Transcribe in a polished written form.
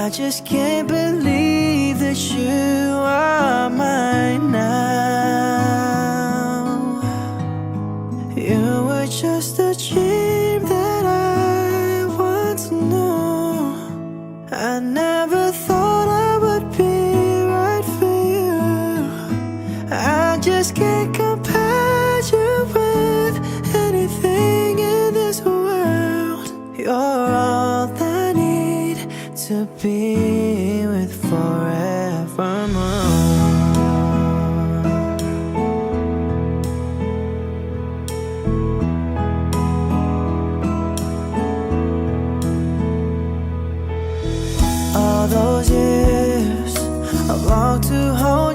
I just can't believe that you are mine now. You were just a dream that I once knew. I never thought I would be right for you. I just can't compare you with anything in this world. You're all I need to be with forevermore. All those years I've longed to hold